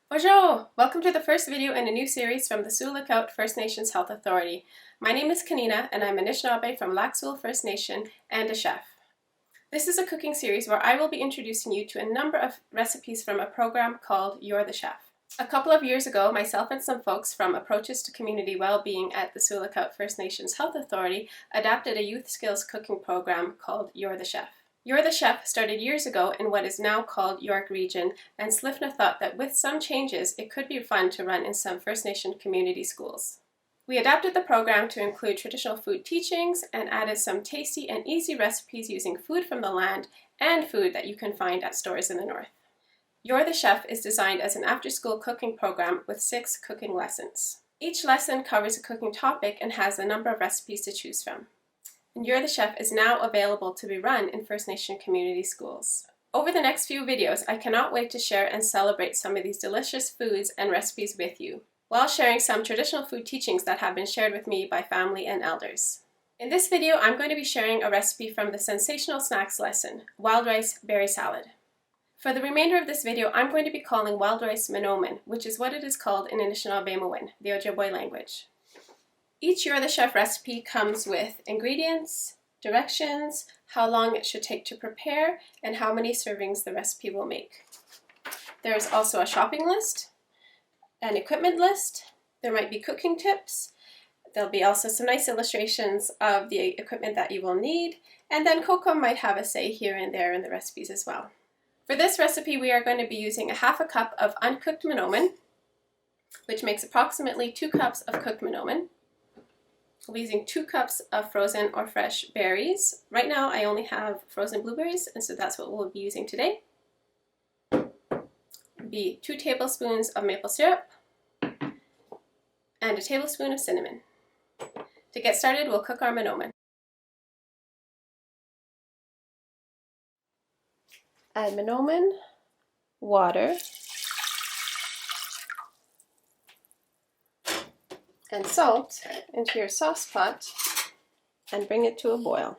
Bonjour! Welcome to the first video in a new series from the Sioux Lookout First Nations Health Authority. My name is Kanina and I'm a Anishinaabe from Lac Seul First Nation and a chef. This is a cooking series where I will be introducing you to a number of recipes from a program called You're the Chef. A couple of years ago, myself and some folks from Approaches to Community Wellbeing at the Sioux Lookout First Nations Health Authority adapted a youth skills cooking program called You're the Chef. You're the Chef started years ago in what is now called York Region, and Slifna thought that with some changes, it could be fun to run in some First Nation community schools. We adapted the program to include traditional food teachings and added some tasty and easy recipes using food from the land and food that you can find at stores in the north. You're the Chef is designed as an after-school cooking program with 6 cooking lessons. Each lesson covers a cooking topic and has a number of recipes to choose from. And You're the Chef is now available to be run in First Nation community schools. Over the next few videos, I cannot wait to share and celebrate some of these delicious foods and recipes with you, while sharing some traditional food teachings that have been shared with me by family and elders. In this video, I'm going to be sharing a recipe from the Sensational Snacks lesson, Wild Rice Berry Salad. For the remainder of this video, I'm going to be calling wild rice manomen, which is what it is called in Anishinaabe, the Ojibwe language. Each You're the Chef recipe comes with ingredients, directions, how long it should take to prepare, and how many servings the recipe will make. There is also a shopping list, an equipment list, there might be cooking tips, there'll be also some nice illustrations of the equipment that you will need, and then Coco might have a say here and there in the recipes as well. For this recipe, we are going to be using a half a cup of uncooked manomen, which makes approximately 2 cups of cooked manomen. We'll be using 2 cups of frozen or fresh berries. Right now I only have frozen blueberries, and so that's what we'll be using today. It'll be 2 tablespoons of maple syrup and a tablespoon of cinnamon. To get started, we'll cook our manomen. Add manomen, water, and salt into your sauce pot and bring it to a boil.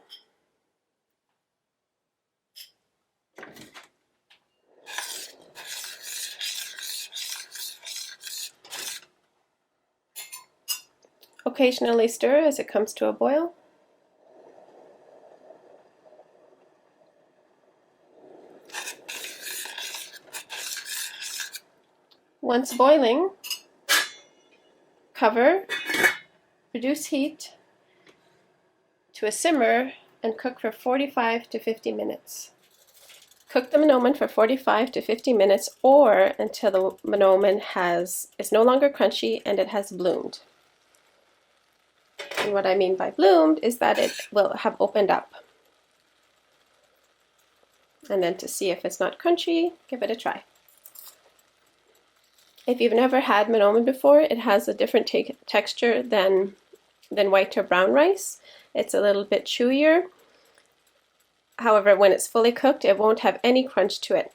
Occasionally stir as it comes to a boil. Once boiling, cover, reduce heat to a simmer, and cook for 45 to 50 minutes. Cook the manomen for 45 to 50 minutes or until the manomen is no longer crunchy and it has bloomed. And what I mean by bloomed is that it will have opened up. And then to see if it's not crunchy, give it a try. If you've never had manomen before, it has a different texture than white or brown rice. It's a little bit chewier. However, when it's fully cooked, it won't have any crunch to it.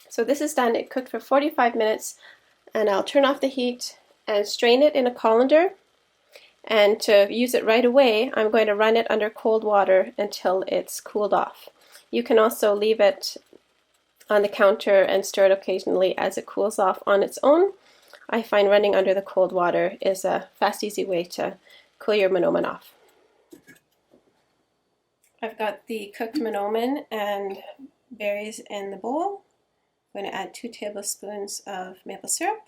So this is done. It cooked for 45 minutes, and I'll turn off the heat and strain it in a colander. And to use it right away, I'm going to run it under cold water until it's cooled off. You can also leave it on the counter and stir it occasionally as it cools off on its own. I find running under the cold water is a fast, easy way to cool your manomen off. I've got the cooked manomen and berries in the bowl. I'm going to add 2 tablespoons of maple syrup.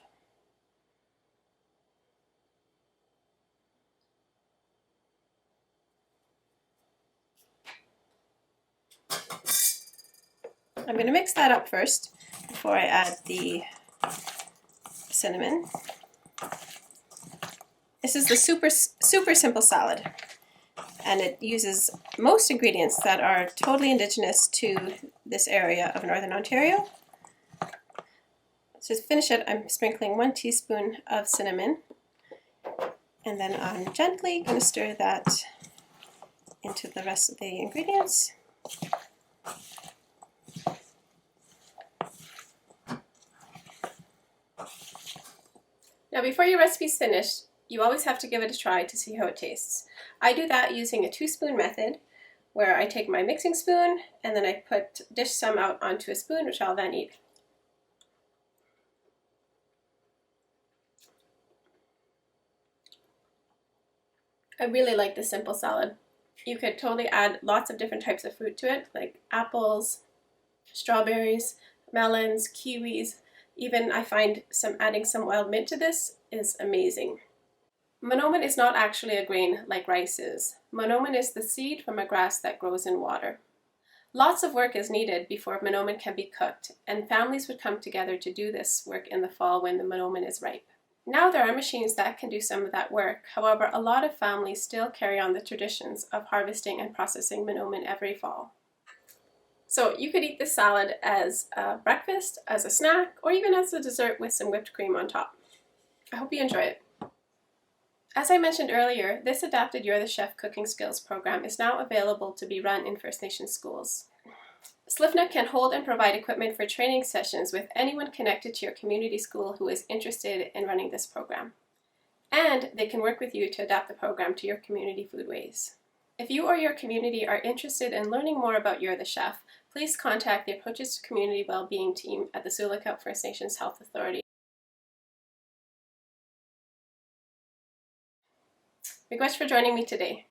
I'm going to mix that up first before I add the cinnamon. This is the super simple salad, and it uses most ingredients that are totally indigenous to this area of Northern Ontario. So to finish it, I'm sprinkling 1 teaspoon of cinnamon, and then I'm gently going to stir that into the rest of the ingredients. Now before your recipe's finished, you always have to give it a try to see how it tastes. I do that using a 2-spoon method, where I take my mixing spoon and then I dish some out onto a spoon, which I'll then eat. I really like this simple salad. You could totally add lots of different types of fruit to it, like apples, strawberries, melons, kiwis. Even I find adding some wild mint to this is amazing. Monomen is not actually a grain like rice is. Monomen is the seed from a grass that grows in water. Lots of work is needed before monomen can be cooked, and families would come together to do this work in the fall when the monomen is ripe. Now there are machines that can do some of that work. However, a lot of families still carry on the traditions of harvesting and processing monomen every fall. So you could eat this salad as a breakfast, as a snack, or even as a dessert with some whipped cream on top. I hope you enjoy it. As I mentioned earlier, this adapted You're the Chef cooking skills program is now available to be run in First Nations schools. SLIFNA can hold and provide equipment for training sessions with anyone connected to your community school who is interested in running this program. And they can work with you to adapt the program to your community foodways. If you or your community are interested in learning more about You're the Chef, please contact the Approaches to Community Wellbeing team at the Sioux Lookout First Nations Health Authority. Miigwech for joining me today.